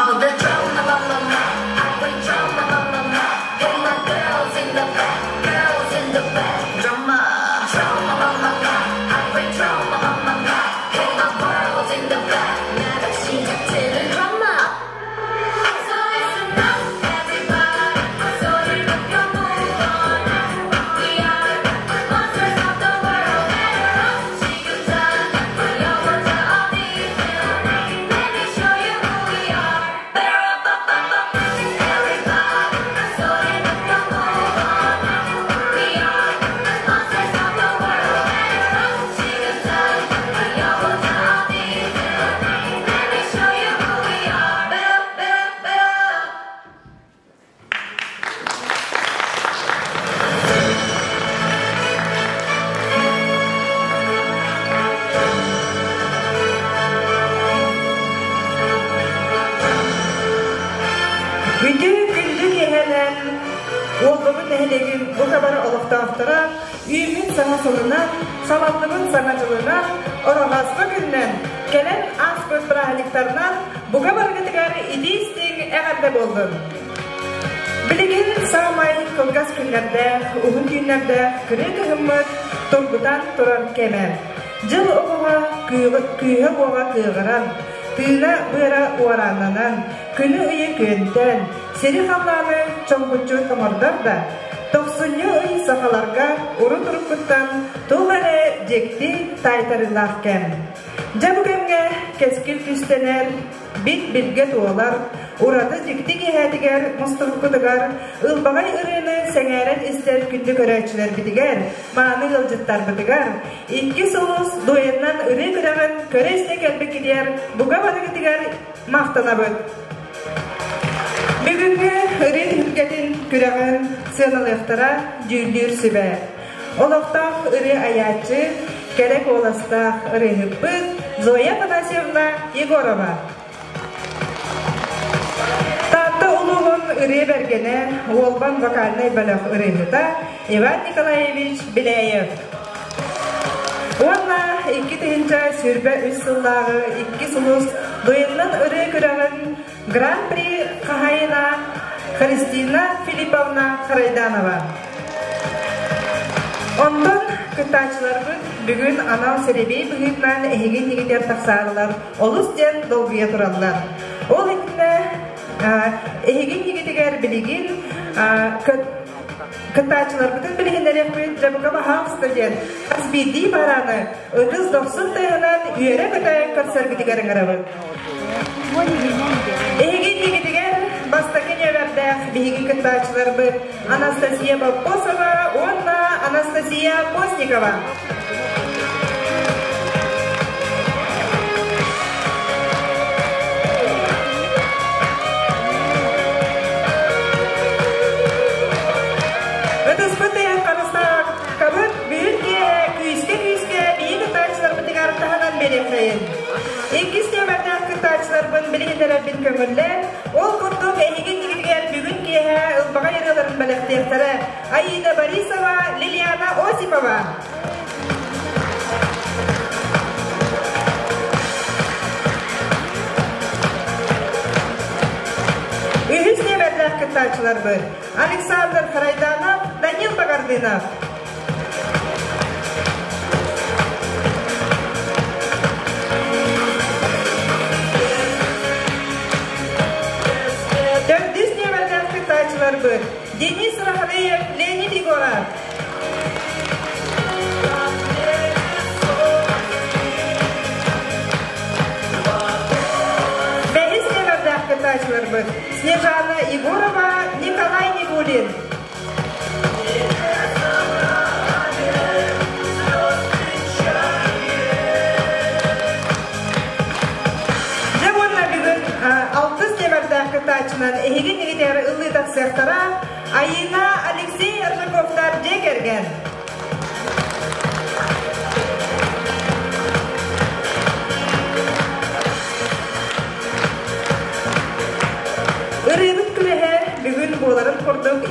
all the drama, I bring drama, hey my girls in the back, drama, I bring drama, hey my girls in the back, 나를 시작되는 drama. So listen up, everybody, 소리를 높여 move on. We are monsters of the world, better up, 지금부터 불러보자 audition. Let me show you who we are. Better up, everybody, 소리 높여 move on. We are monsters of the world, better up, 지금부터 불러보자 audition. Let me show you who we are. Better up, better up. Bütün gündük ehelen, olduğun ehelegin bu kadar oluqtağıttıra, üyümün sana soluna, salamlığın sana cılına, oramazgı günden, gelen az göz bırahaliktarından, bu kadar gıdıgar idistin eğerde boldun. Bilgin sağmay kılgaz günlerde, uğun günlerde, kürek hımmıt, torgudan turan kemer. Jıl oğuğa, kүйhe oğuğa kığıran, tığına bıra uğrananan, күні үйі көнтен, сері қаланы чоңғытчы қамардар да, 90-ні үй сақаларға ұры тұрып күттан, туғаны жекті тайтарылақ кән. Жабы көмге кәскіл күстенер, бит-бітге туалар, ұраты жекті кехәдігер, мұстығы күдігер, ұлбағай ұрыны сәңәрен істер күнді көрәчілер бітігер, маны ғылжыттар бітігер, екі солыс дуеннан ұры күрәғын көрәсіне кәлбі кедер, бұға бады кедігер мақтана бөт. Бүгінгі ұрын хүлгетін күрәғін сыналықтыра жүлдер сүбә. Олықтақ ұры аячы, кәрек оластақ ұры хүппіз Зоя Панасевна Егорова. Татты ұлығын ұры бәргені олбан вокальный бәліқ ұрыхыта Иван Николаевич Беляев. Онна 2-тігінші сүрбә үз сыллағы 2 сұлыс дуеннан ұры күрәғін Гран-при Қағайына Христина Филипповна Харайданова. Ондан күттачылар бүгін анау сәребей бүгіннен әйген егетер тақсағылар олыс ден долгыя тұралар. Ол екінне әйген егетегер білеген күттачылар бүтін білгендер екпен жабыға бағағысты ден қасбейді бараны 30-90 тайынан үйері көтайын көрсер бітігерін ғарабы. Эйгин егетигер бастакен эвердэх биһиги кыттаачылар быт Анастасия Бабкосова, онна Анастасия Постникова. Өтіспіті қарыста кабыт бүгінге күйіске биһиги кыттаачылар бытыгар таханан берекейін. Иккисте бәрдән кыттаачылар бын білгендер бин көңіллер, ол күрдік әйген егергер бүгін кеге ұлбаға ерелерін бәліктектері Аида Борисова, Лилиана Осипова. Үйісте бәрдән кыттаачылар бын Александр Харайданов, Данил Багардинов. Денис Рахалеев, Леонид Егоров. Бәйісте бәрдәқ кытачылар бұд. Снежана Егорова, Николай Нигулин. Жабонна бүгін 6 бәрдәқ кытачынан әйген егетері ұллыдақ сектора Аина Алексей Аржаковтар жекерген.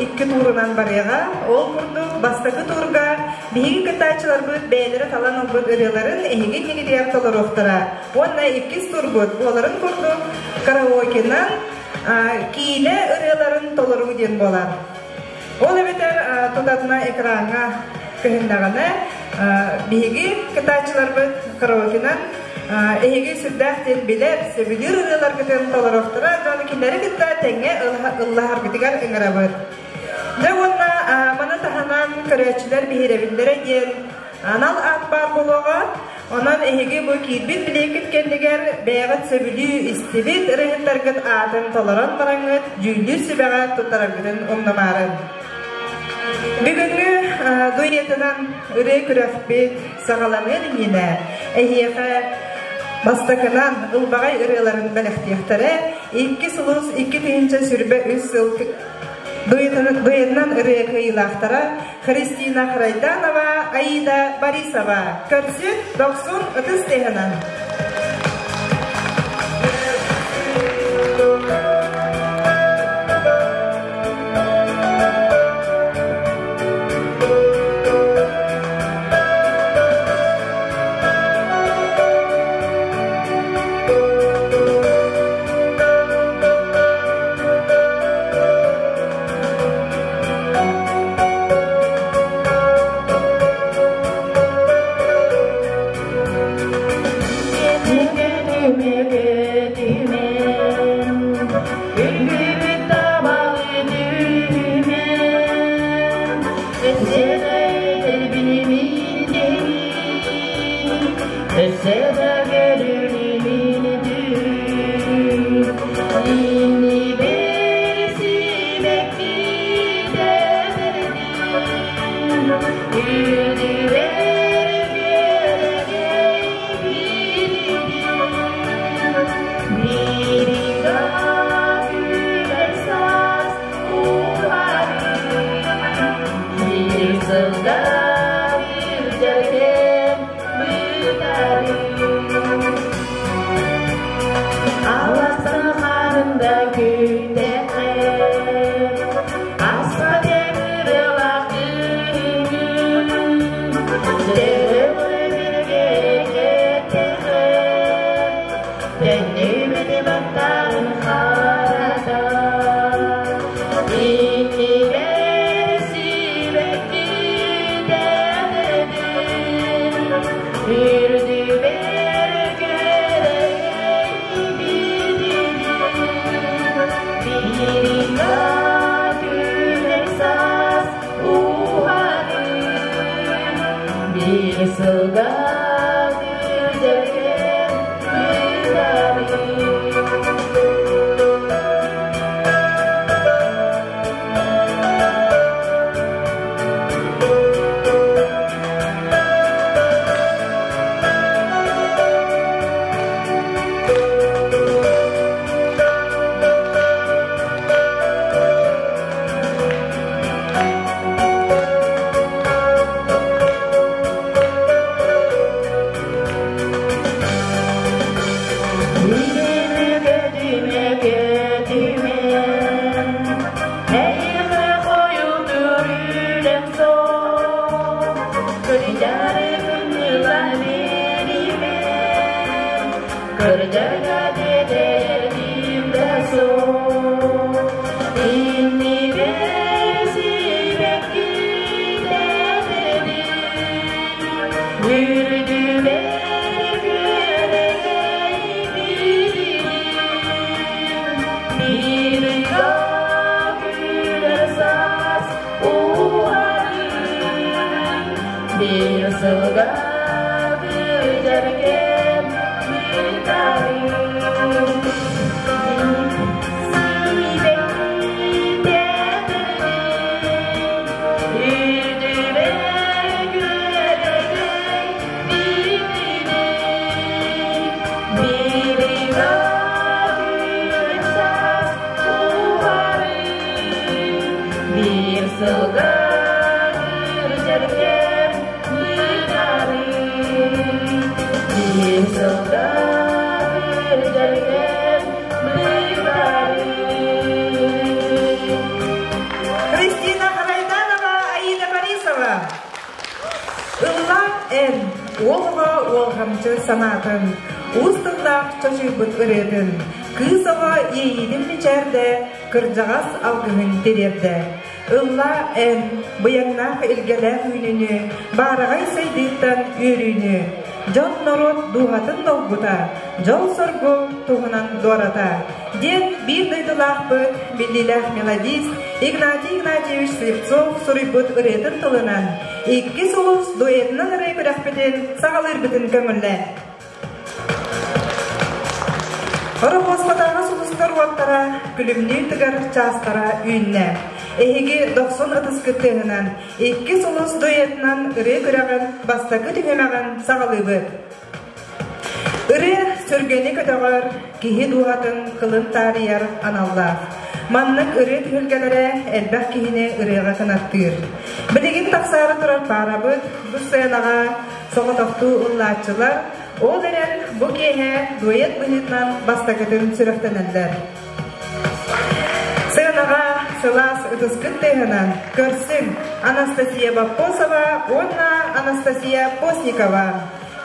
2 турунан барыга, ол курду бастакы турга биги кытачылар бут бейлери талан олбут өреларын эһиги негидер толороктара. Онна 2 турбут, оларын курду караокенан кийле өреларын толору ден болар. Ол эбетер тутатына экранга кыһындагана биги кытачылар бут караокенан эһиги сүрдәхтен билер, себилер өрелар кытын толороктара, жаны киндери кытта теңе ыллахар битигер ыңырабыт. Дәуанна мана таханан көрәчиләр бихиребилләре ден анал атбар булуга, онан эһиги бу кирбит билекет кендигер бәягат себилү истибит рәһәттәргәт атын толоран бараңыт, жүлдү сибәгә тутарагын омнамарын. Бүгүнгү дуетынан үрә күрәхбет сагаламын мине. Эһиәфә бастакынан ылбагай өреларын бәләхтияқтары 2 сулус 2 тыйынча сүрбе 3 сыл дуетынан үрә кыйлақтара Христина Храйданова, Аида Борисова. Көрсет 90 тегенан. So God, bağımcı sanatın, ustundaq çoşubut ıredin, kız oğa iyidin içerde kırcağız algıhın dererde. Illa en bıyannak ilgele hüynünü, baragay saydıktan ürünü, Jot norot duhatın dolguta, jol sorgu tuğunan dorata. Дед bir duydular bildiler melodist Игнатий Игнатьевич Слепцов сурыйбыт ыретін тылынан. Икки солус дуэтынан ырай бірақпетін сағалыр бітін көңілі. Хорохоспатаға солустар уаттара, күлімні тігір частара үйінне. Эһиги 90 ытыс кыттыһынан, икки солус дуэтынан ырай көрәғін, бастакы түгемәғін сағалыбыт. Ыры сөргені көтөғөр, кихи дуғатын қылын тарияр аналлар. Маннык ыры түхілгелері әлбәқ кихіне ырыға қанаттыр. Білігін тақсары тұрар парабыт, бұл сыйынаға соғытақты ұллатчылар, ол әрін бұл кейе дуэт бұхытнан бастакетін сүріқтенелдер. Сыйынаға сылас ұтыскыттығынан көрсін Анастасия Баппосова, онна Анастасия Постникова.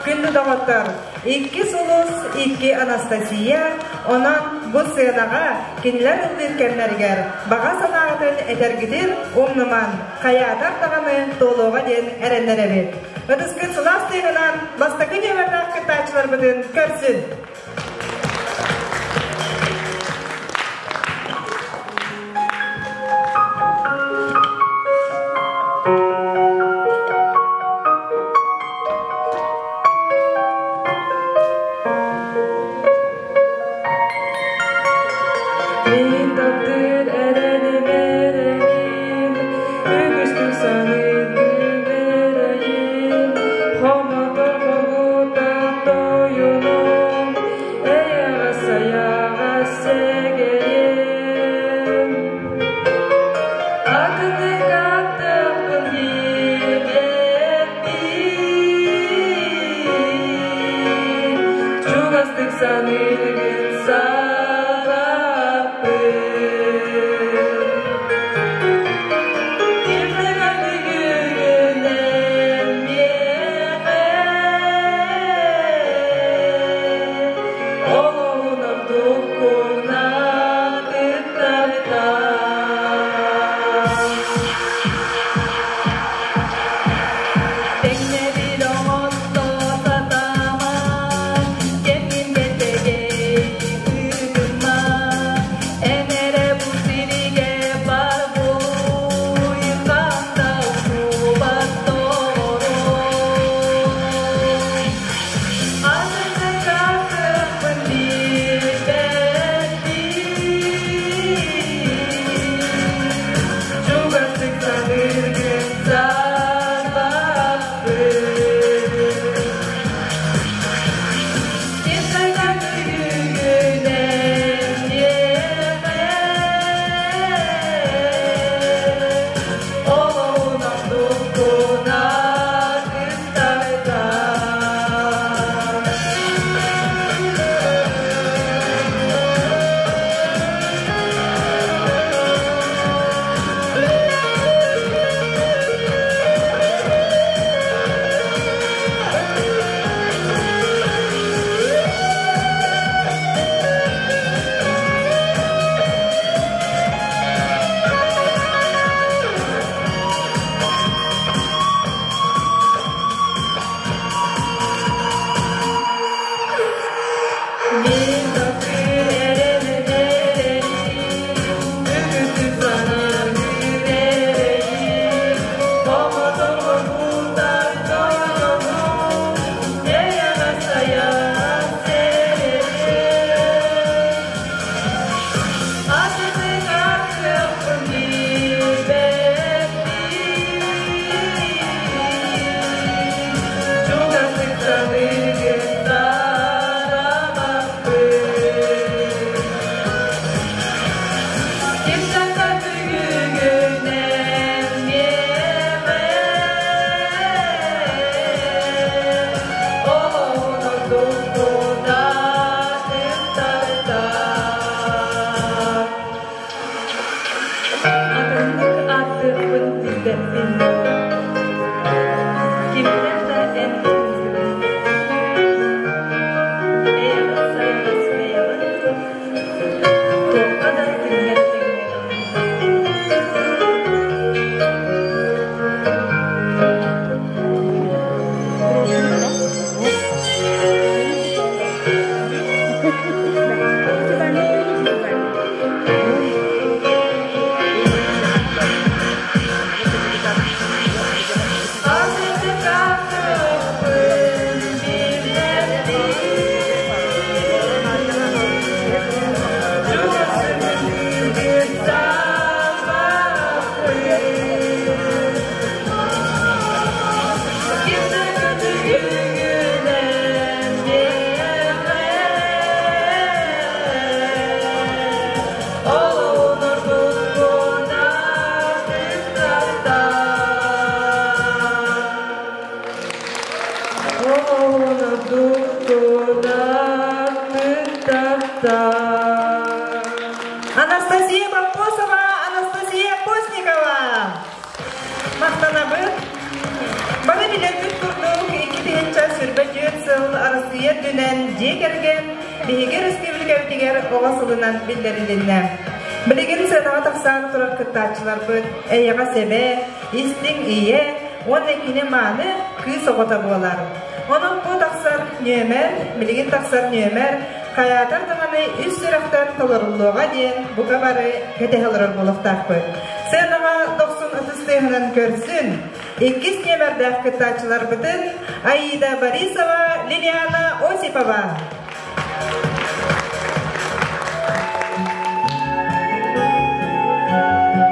Күнді дағыттар, икки солус, икки Анастасия, онан бұл сыйынаға кенілер үлдеркенлергер, баға санағытын әтергідер омныман, қаятар дағаны толуға ден әрендер әбет. Өтіскін сылас дейінан бастақын евердақ кітачылар бұдын көрсін. Анастасия Бабосова, Анастасия Постникова. Мақтанабыт. Баны билербит турдук 2 час сүрбет жүйетсіл арасыйы дүнен жекерген бейге республика өтегер оғасылынан білдерілінне. Білеген сынаға тақсаны тұрар күттачылар бұд, әйеға себе, истің ие, он екіне маны күй соғыта болар. Оның бұл тақсар нөмер, білеген тақсар нөмер, қаятар дағаны үз сұрақтан толырылуға дейін бұға бары кетехалырыр болықтақ бұд. Сынаға 90-30-тығынан көрсін, 2 нөмердәк күттачылар бұдын Аида Борисова, Лилиана Осипова.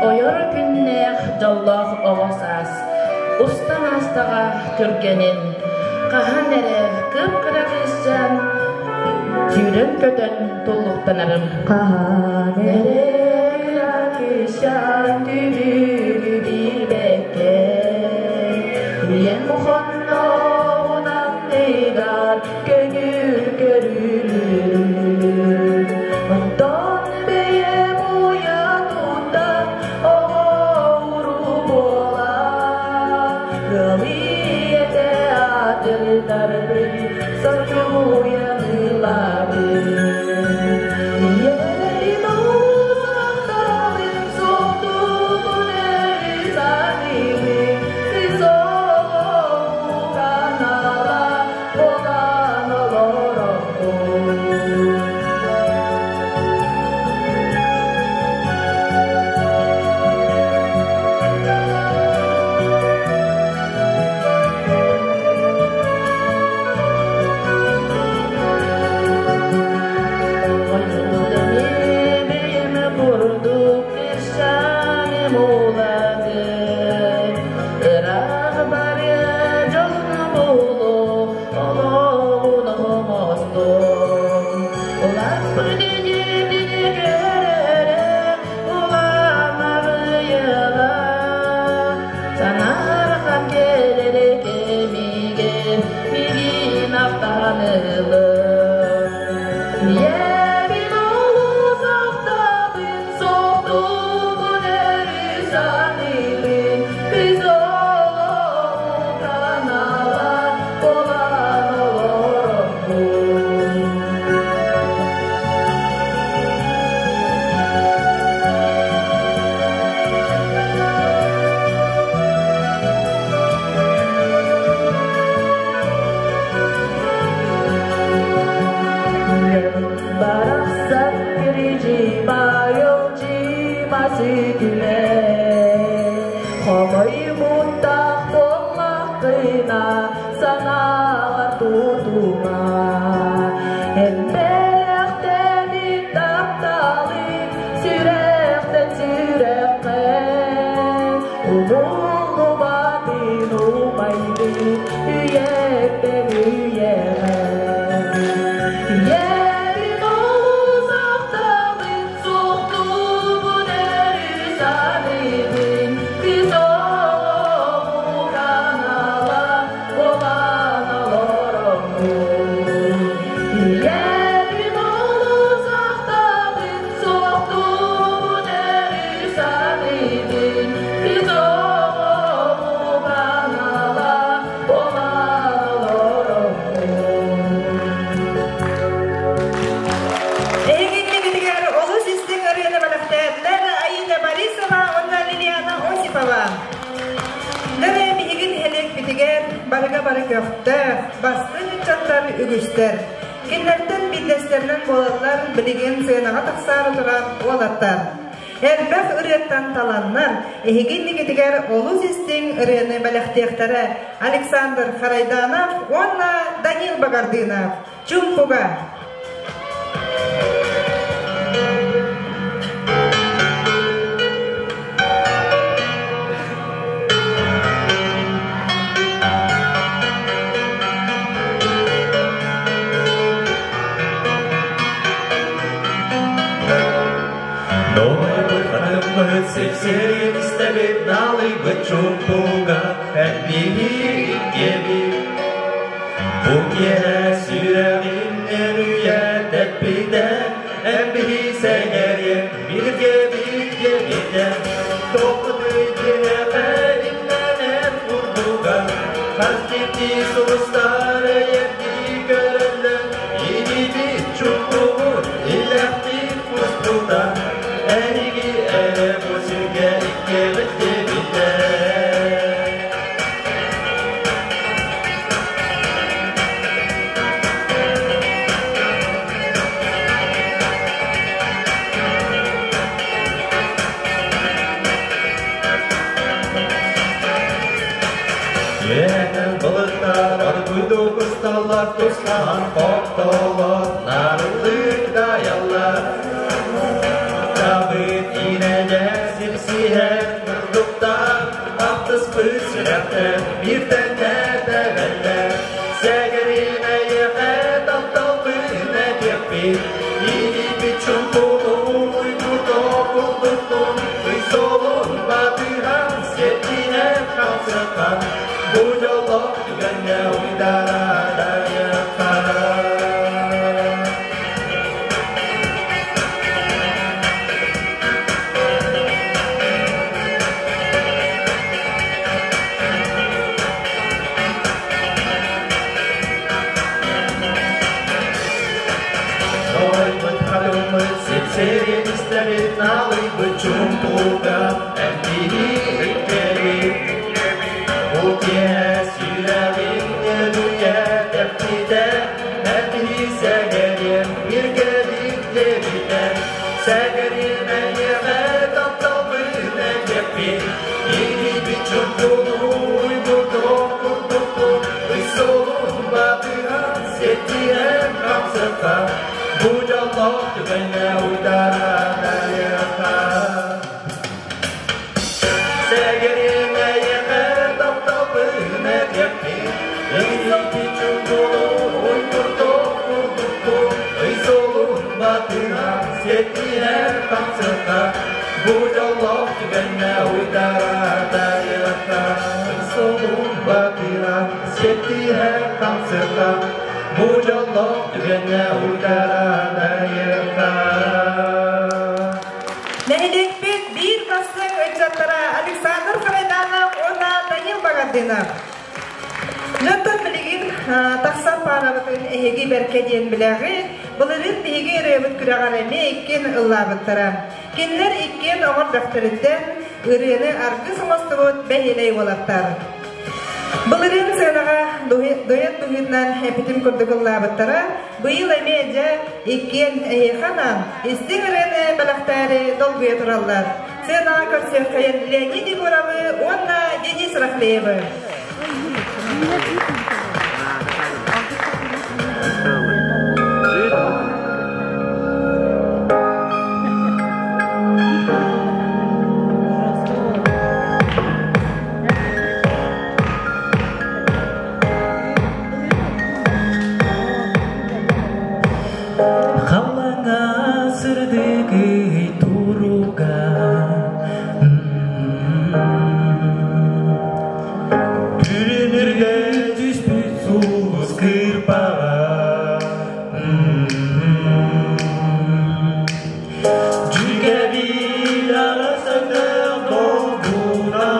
Ойор күннех жаллах оғасас, ұстан астаға түргенін, қахан әрі кып-қыра күйістен, түйрен көтін тұллықтанарым. Қахан әрі күйра күйістен, түйрі білбекке, ен мұханна онан нейдар, көгір көрілір. Онтан бейе бұя тұтан, оғыру бола, ғылиеті атырдар бір, сұржуян ұлабы. Ерін ұзақталын, соқты бұнәрі санығы, Rizolo kanala olan oloroko. Oyunlarımı kurduk, yaşanım oladı. Irak barı canım olu, olağunu homastum. Ulan püdücüdü görere, ulan arıyala. Sana rakam gelerek emigem, migin aftanılım. Yemin olu sahtabın, soğduğun eri sanilin. Biz oğlu kanala olan olorokun. Barasat kirici bayolci masikine, Homay mutak tolakina sanalar tutuma. Emberekten itaptali, sürekten sürekten, umulu batin umaydi, üyekten üyemen. Yerin uzaktalın, soğduğun eri sanidin, biz oğlu kanala olan olorokun. Yerin uzaktalın, soğduğun eri sanidin, biz oğlu kanala olan olorokun. Эгинне гидигер олу систин өрөне балактаятlar Аида Борисова, онна Лилиана Осипова. Дөрі бігін хелек бітігер барыға бары көқтер, бастын үтчаттар үгістер. Кенлерден бидестерінен болалар білеген сыйнаға тақсары тұрар олаттар. Әрбәқ үреттен таланнар, эгинне гидигер олу систин өрөне балактаяқтары Александр Харайданов, онна Данил Багардинов. Чумпуга. Сексерин истебит налый бычумпуга, Әббиги иккеби. Буге сүйрәгиннен үйәтәп биден, embihi segerim birge bide Toplu büyüye elimden vurduga Hasreti soğusları yedi görürler Yeni bir çukur ilahti kustuda Erigi ere bu sürge ikkeleti bide Yeğen balıklar arguydu kıstallar Tuslan korktular narlık dayallar Tabit inece simsihe vurduktan Aftız pısıraktı bir tane develle Segerime yeğe taptal bine tepki Yeni bir çukurun uygudu buldukun Uysolun batıran setine kalsıkan Bu yolda güvenle uydara yakar Oymut halımut sipseri isterit nalıybı çumpuga Emdihi ülkeri Ukies yüreğin yedüye tepkide Emdihi segerim bir gedikle bide Segerime yeme taptal büyüne tepki Yeni bir çumbulu uygurdu kurduklu Uysolun batıran setiye kapsıka Bu yolda güvenle uydara yakar Segerime yeme taptal büyüne tepki Yeni bir çumbulu uygurdu kurduklu Uysolun batıran setiye kapsıka Bu yolda güvenle uydara yakar Uysolun batıran setiye kapsıka Bu yolda güvenle uydara yakar Nehedekpet bir basın öncatlara Alexander Kaledanov ona dayım bagardina. Nötten biligin taksan parabıtın ehegi berkediyen bilagi Bulurun bihigi reyabıt küragareme ikken ıllabıttara. Kinler ikken oğur daktaritten ırığını argı soğustubut behiley olaktar. Bulurun sığınağa doyat duhidnan hepitim kurduk ıllabıttara. Bu yıl emeyece ikken ehekanan istin ırığını balaktari dolguya turallar. Sığınağa körsek kayan Leonidi Boravı onna Denis Rahleyevi. Halanga sırdıgı turuga Türünürge düspütsuz kırpağa Cüge bir arasında dolguna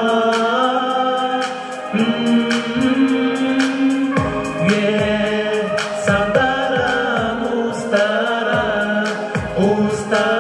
Sandara mustara usta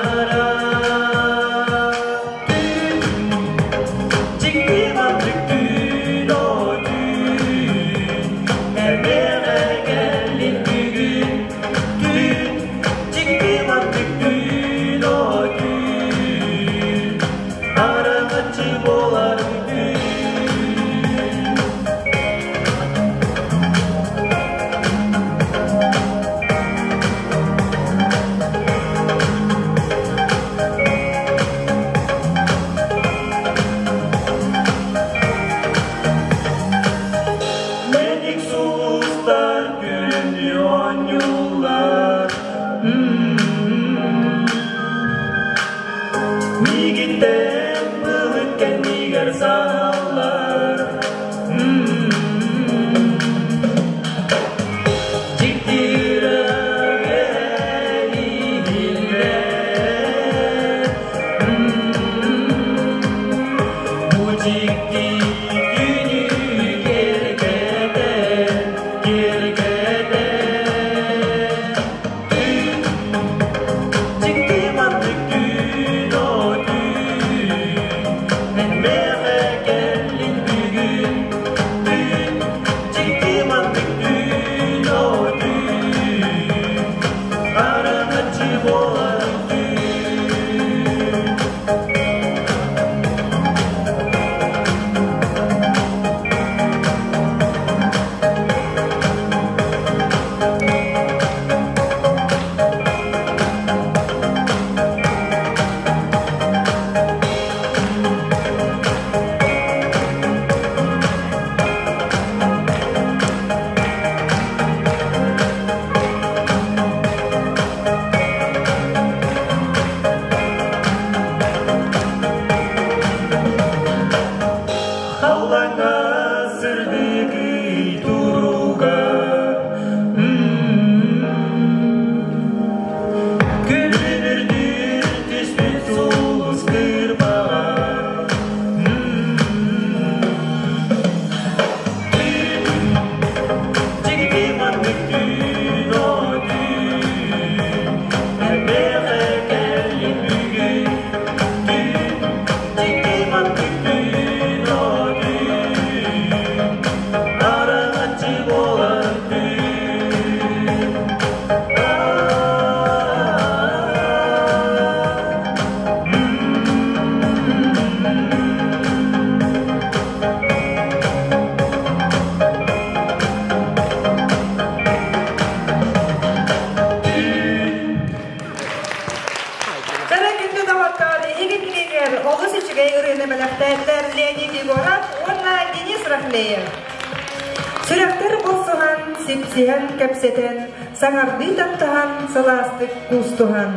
Sürekter bolsuhan, sipsihen kepseten, sanardı taptahan, salastık kustuhan.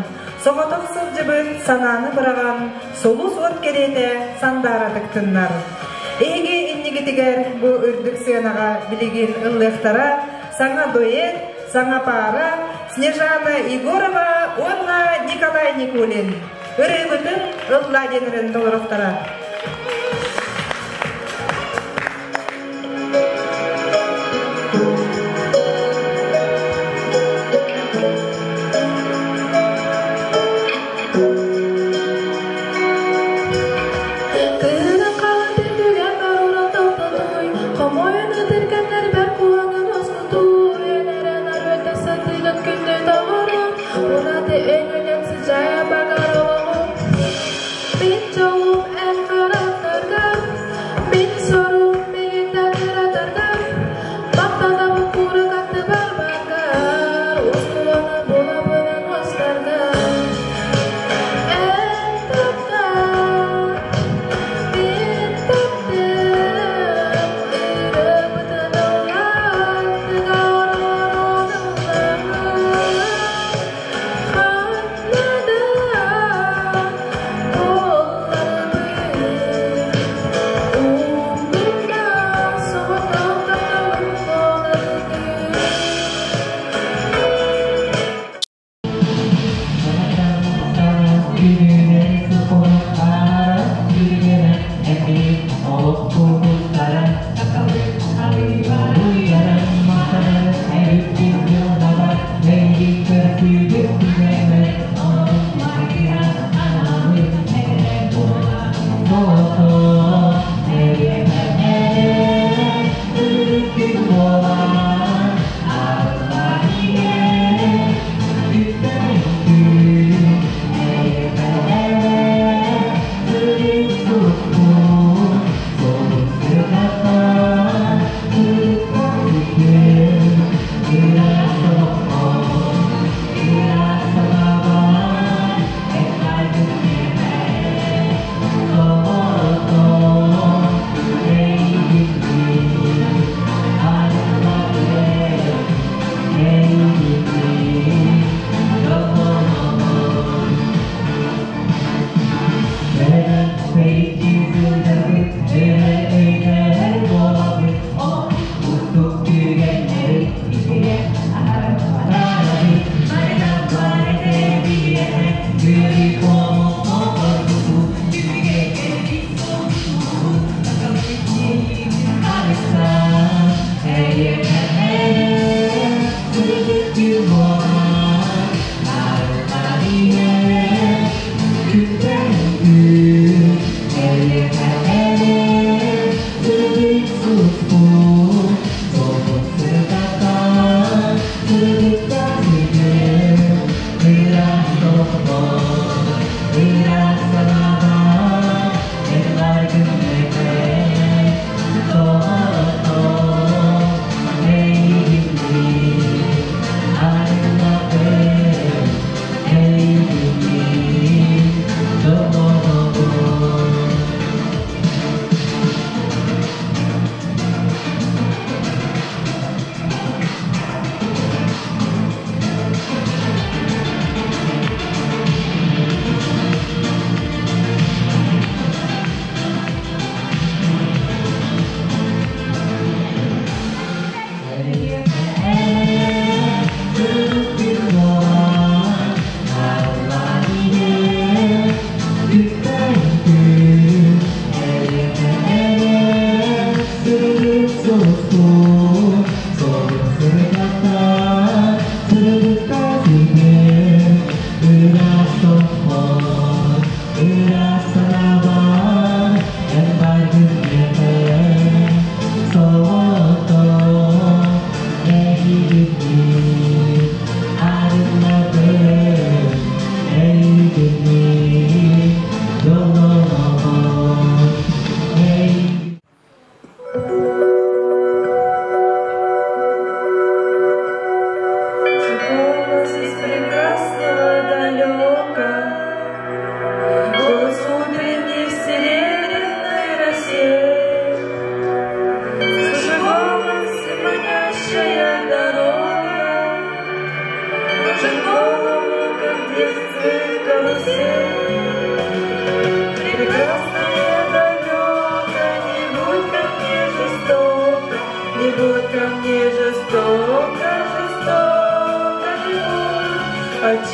Soğutuk sılcıbın sananı bıragan, solus ot kerete sandaradık tınlar. Ege innigitiger bu ürdük sığınağa biligin ıllıqtara, sana doyet, sana para, Снежана Егорова, Онна Николай Никулин. Үрі бүтін ылла денірін долырықтара.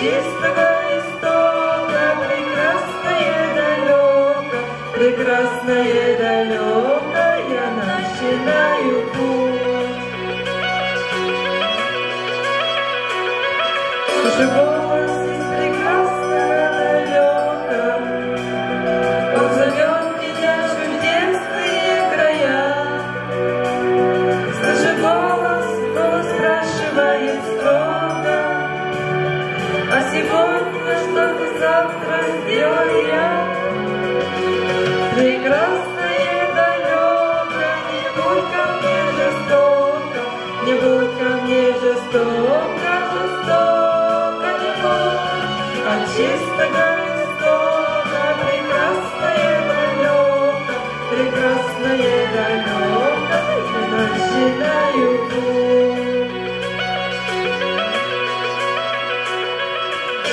чистого истока, прекрасное далеко, прекрасное далеко, я начинаю путь. Слышу голос из прекрасного далека, он зовет меня в чудесные края. Слышу голос спрашивает строго, а сегодня что ты завтра сделаю я? Прекрасное далеко, не будь ко мне жестоко, не будь ко мне жестоко, жестоко не будь, а чистого истока, прекрасное далеко, прекрасное далеко, я начинаю путь.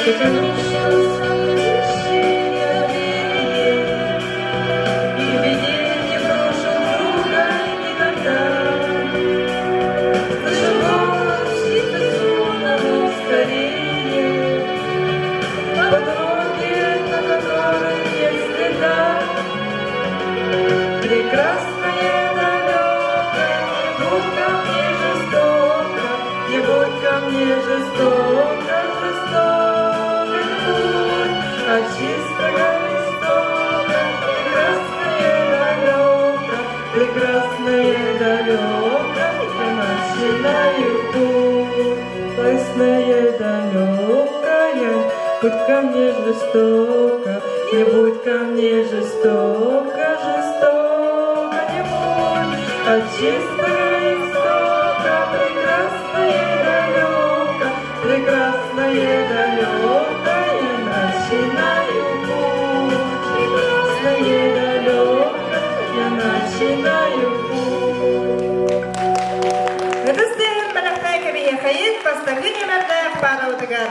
И кончился крещение вере, и видеть не брошу друга никогда. Слышу голос птицы но скорее, по дороге, на которой нет следа. Прекрасное далеко, не будь ко мне жестоко, не будь ко мне жестоко, жестоко не будь, а чистого истока, прекрасное далеко, прекрасное далеко, я начинаю путь. Прекрасное далеко, будь ко мне жестоко, не будь ко мне жестоко, жестоко не будь, а чистого истока, прекрасное далеко, прекрасное далеко, я начинаю путь. Прекрасное далеко, я начинаю путь. Это стен балахтай кабия хайет, поставление мардах параутыгар.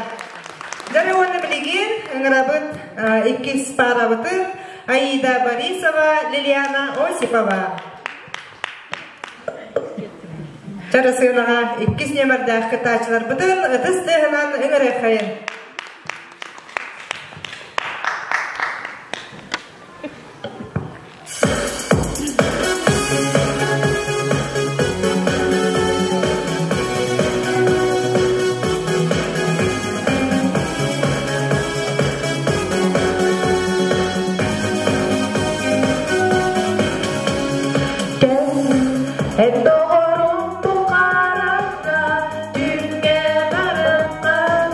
Дарионы билигин, ыңырабыт иккис парабытын Аида Борисова, Лилиана Осипова. Чарасынаға иккис немардах кытачылар бытын, ыдыс дыгынан ыңыры хайын. Doğrultu karanlığa, dünya karanlığa,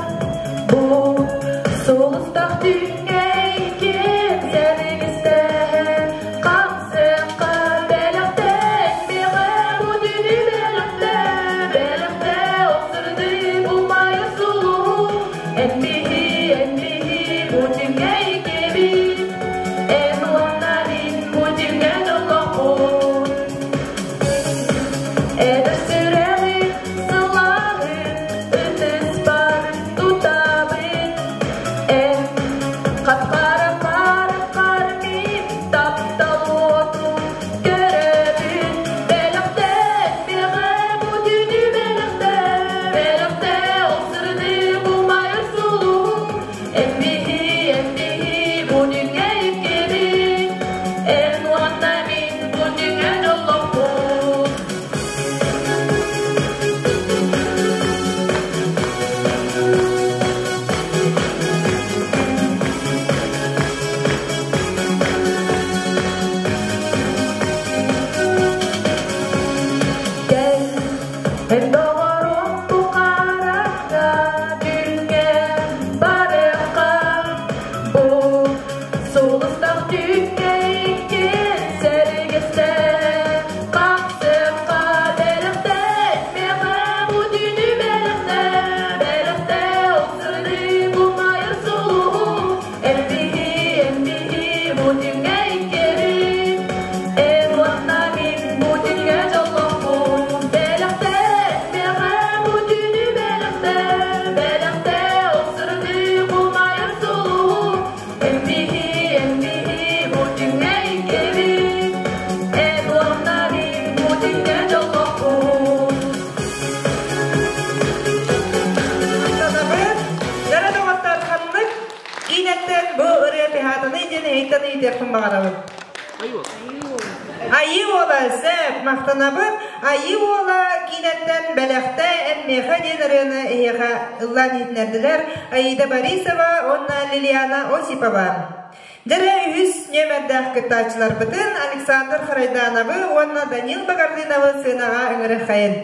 сені ейтен ейтеркін бағарабы. Айы ола сәп мақтанабы, айы ола кинеттен бәләқті әммеға деніріні еға ұллан етінерділер Аида Борисова, онна Лилиана Осипова. Дәрі үз нөмірдәқ күттачылар бұтын Александр Харайданабы, онна Данил Багардиновы сынаға үңірі қайын.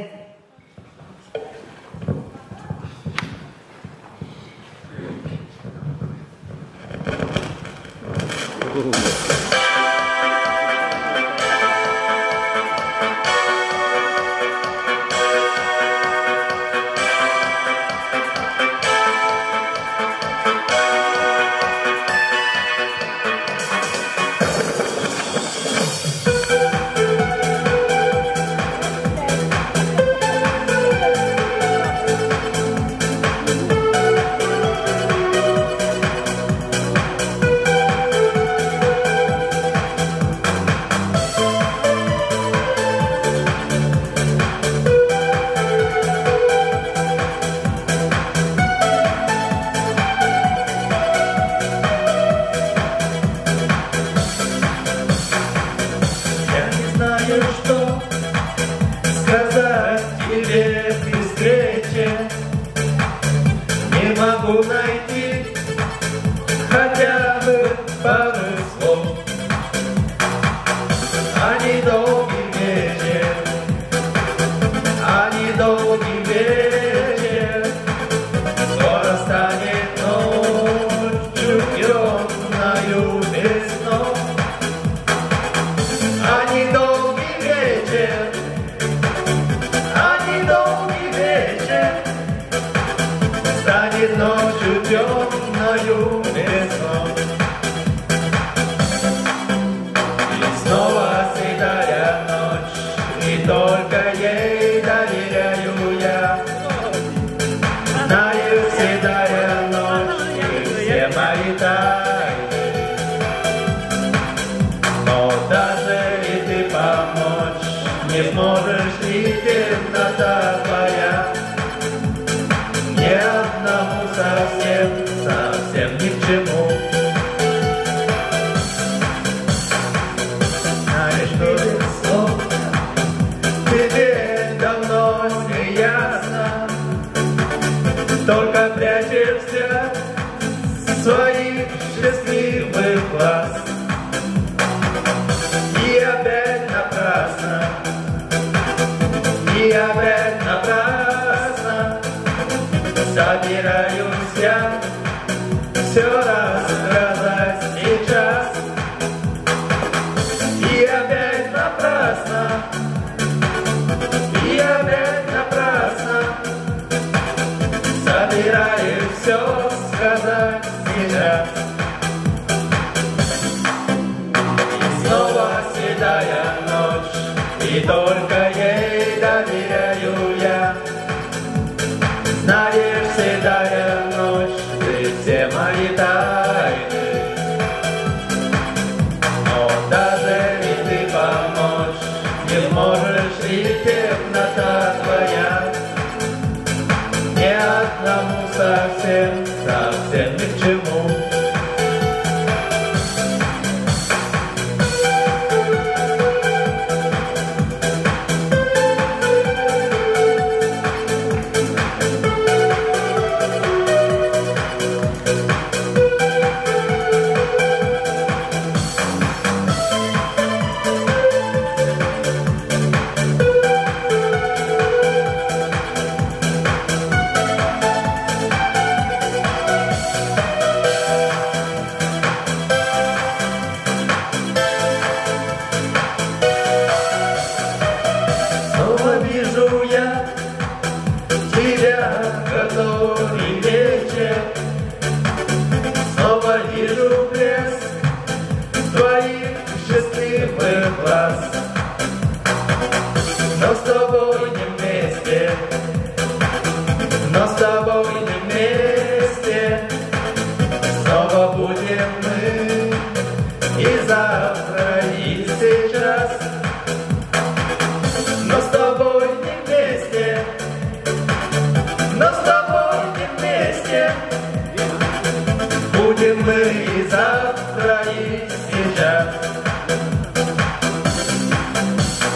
будем мы и завтра, и сейчас.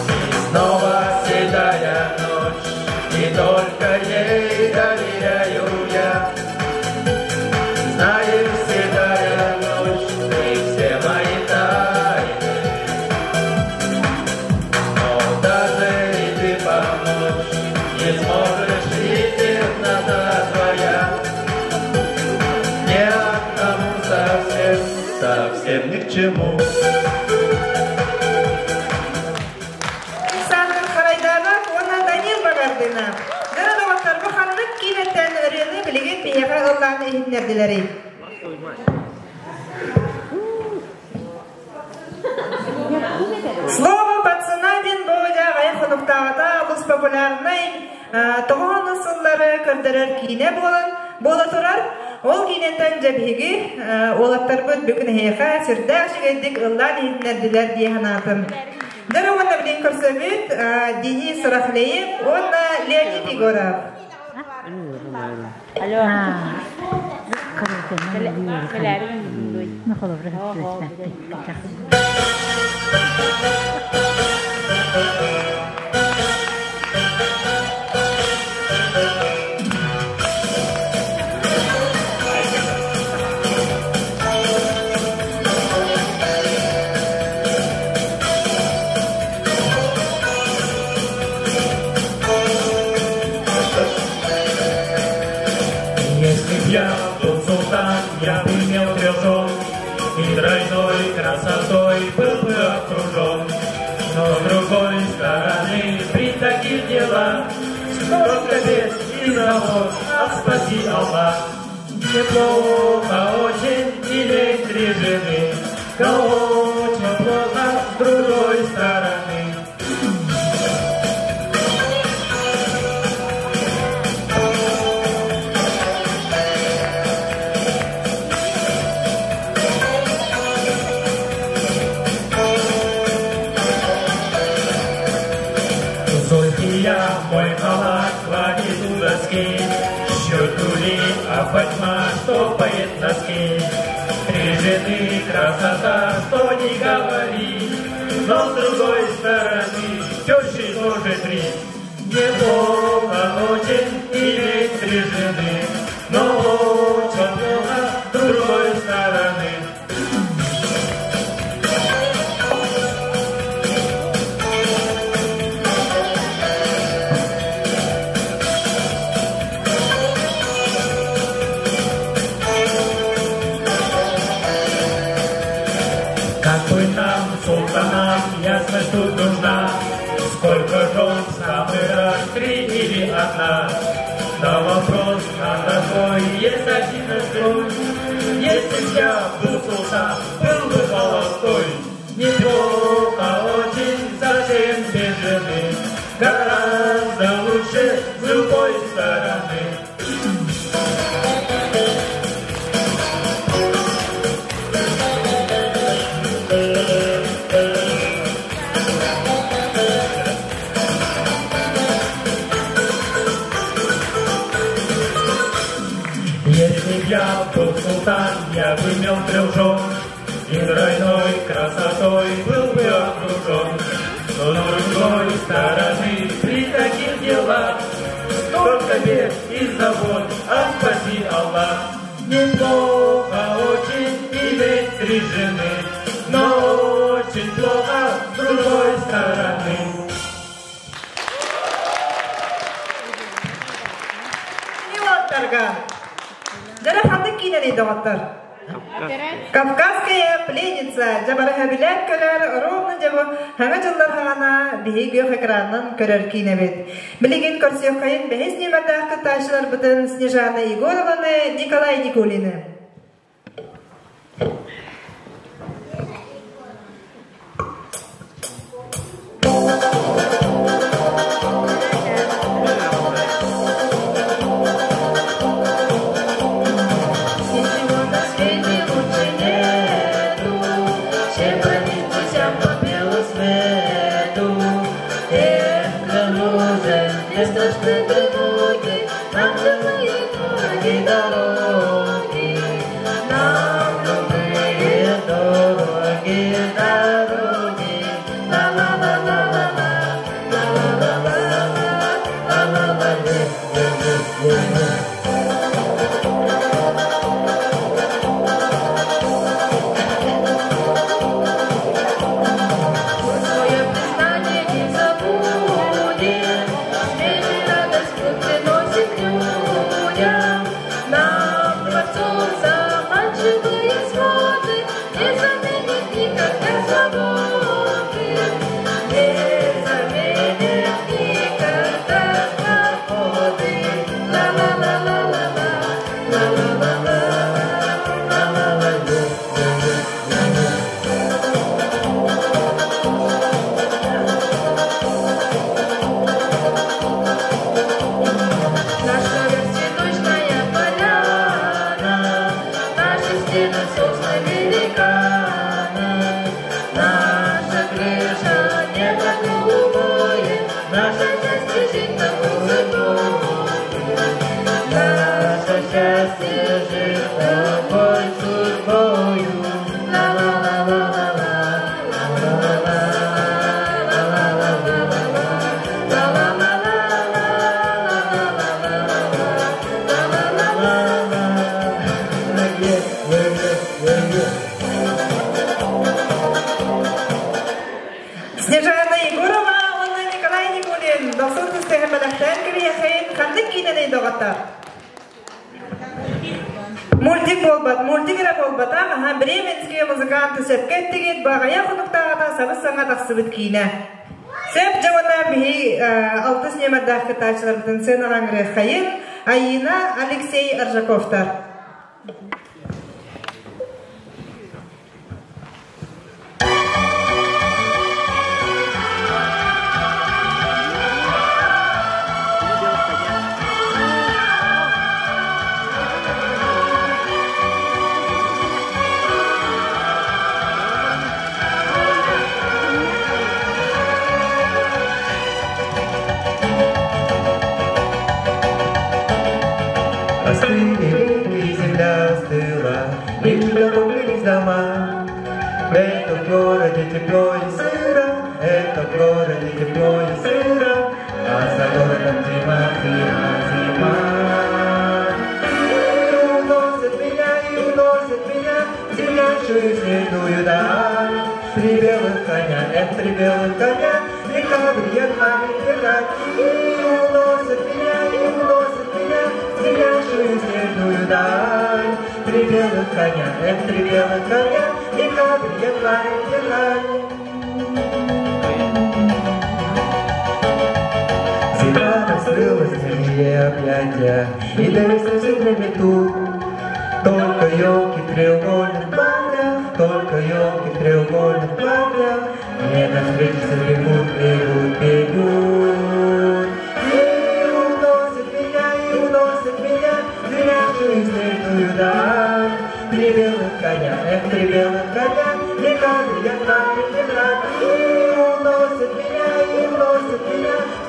И снова седая ночь, и только ей доверяю я. Знаешь, седая ночь, ты все мои тайны, но даже и ты помочь не сможешь, и темнота твоя ни одному совсем ни к чему. Александр Харайданов, она Данил Багардина. Дөрәләвәтләр бу ханлык кинәттән өрәне билеген бияга Аллаһны иһиннәрдиләре. Слово пацанадин боя гай хонуктагыда улус популярный тоғон ысыллары көрдөрөр кине бола турар. Ол кинеттен жабиги олаттар бут бүгүн хейха сирдак жигедик Аллаһны иһиннәрдиләр диһанатын. Дөрәвәтләр белән көрсөбүт Денис Рахлеев, он Леонид Егоров. Алло. Я был султан, я бы имел 3 жен, и тройной красотой был бы окружен. Но с другой стороны, при таких делах, сколько бед и забот, спаси Аллах. Неплохо очень иметь 3 жены, но очень плохо с другой стороны. Мой халат кладет у доски, щетули, а Фатьма штопает носки. 3 жены красота, что не говори, но с другой стороны тещи тоже 3. Неплохо очень иметь 3 жены, но очень плохо с другой стороны. Султанам ясно, что нужна, сколько жен, самый раз 3 или 1. На вопрос на такой есть один ответ. Если б я был султан, был бы холостой. Неплохо очень, совсем без жены, гораздо лучше с любой стороны. Я был султан, я бы имел 3 жен, и тройной красотой был бы окружен. Но с другой стороны, при таких делах, столько бед и забот, спаси Аллах. Неплохо очень иметь 3 жены, но очень плохо с другой стороны. Милоттарга. Дара ханды кинени догаттар. Кавказская пленница жабарха билет көлөр ровно жабы хаңа жылдар хана бии гөх экраннан көрөр кинебет. Билеген көрсөк кайын бехес немардак ташылар бутын Снежана Егорованы, Николай Никулины. Нам живые своды, не заменит никогда заботы, не заменит никогда заботы. Ла-ла-ла-ла-ла-ла, ла-ла-ла-ла, ла-ла-ла-ла. Наша цветочная поляна, наши стены сосны великаны, наша крыша небо голубое, наша счастье жить на судьбой, наше счастье жить тобой судьбою. Ла-ла-ла-ла-ла-ла, ла-ла-ла-ла, Снежана Егорова, Анна Николай Никулин, Досуд Истега Балахтан Кирияхейн, Хандык Киненей Догата. Мультик болбат, мультигера болбата, ага бременские музыканты сепкеттигет, багая хунуктагата, сабыз саңа тақсыбыт кийне. Сеп жауана бихи алтыс немердах кытачылардың сенағаңыры хайын, айына Алексей Аржаковтар. Остыли реки, земля остыла, лишь готовились дома. В этом городе тепло и сыро, в этом городе тепло и сыро, а за городом зима, зима, зима. И уносит меня, земляшую снежную даль. Три белых коня, три белых коня, река приехали бежать. И уносит меня, земляшую снежную даль. Три белых коня, река приехали бежать. Зима раскрылась в земле объятия, и до весны все метут. Только елки в треугольных платьях, только елки в треугольных платьях, мне навстречу бегут, бегут, бегут. И уносит меня, земляшую снежную даль. Три белых коня, река приехали бежать. И уносит меня,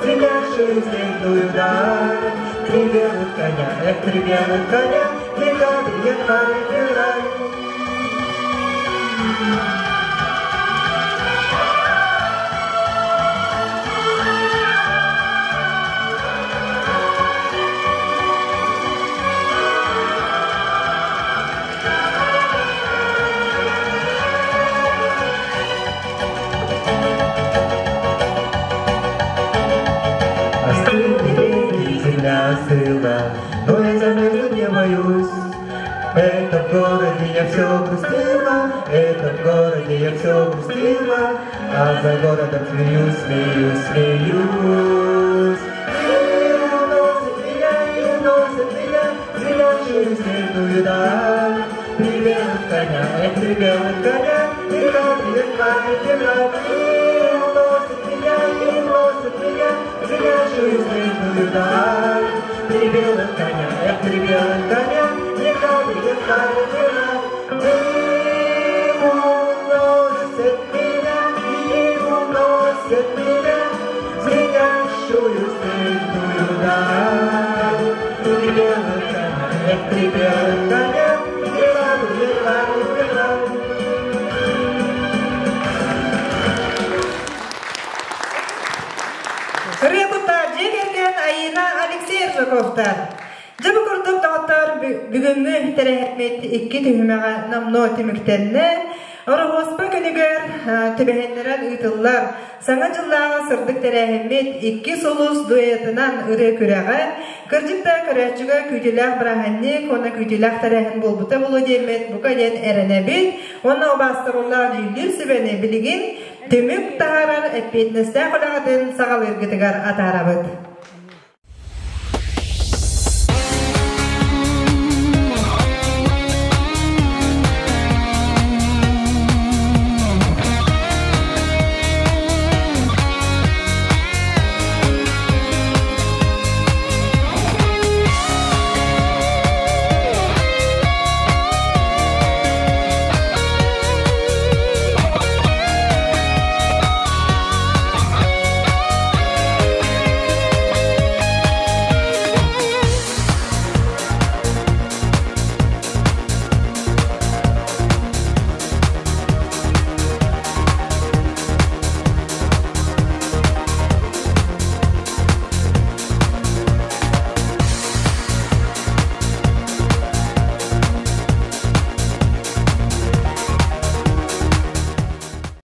земляшую снежную даль. Три белых коня, река приехали бежать. Остыли реки, земля остыла, но я замерзнуть не боюсь. В этом городе я все грустила, в этом городе я все грустила, а за городом смеюсь, смеюсь, смеюсь. И уносит меня, земляшую снежную даль. Три белых коня, река приехали бежать. И уносит меня, земляшую снежную даль. Три белых коня, река приехали бежать. И уносит меня, земляшую снежную даль. Три белых коня, река приехали бежать. Рекута жегерген айына Алексей Аржаковтар. Жабы күрдік дағыттар бүгінгі тәрәхетмет 2 түйімеға намно теміктенне Орохоспа көнігер төбәһеннерен ұйтылар. Саңа жыллаға сырдық тәрәхіммет 2 солус дуэтынан үрі күрәға, кіржікта көрәчіға күйтіләқ бірағанне, кона күйтіләқ тәрәхін болбыта болу демет, бұқа ден әріне бет, оны обастырулар үйілер сөбәне білігін, төмік тағарар әппетнесті қолағатын сағал үргітігар атарабыд.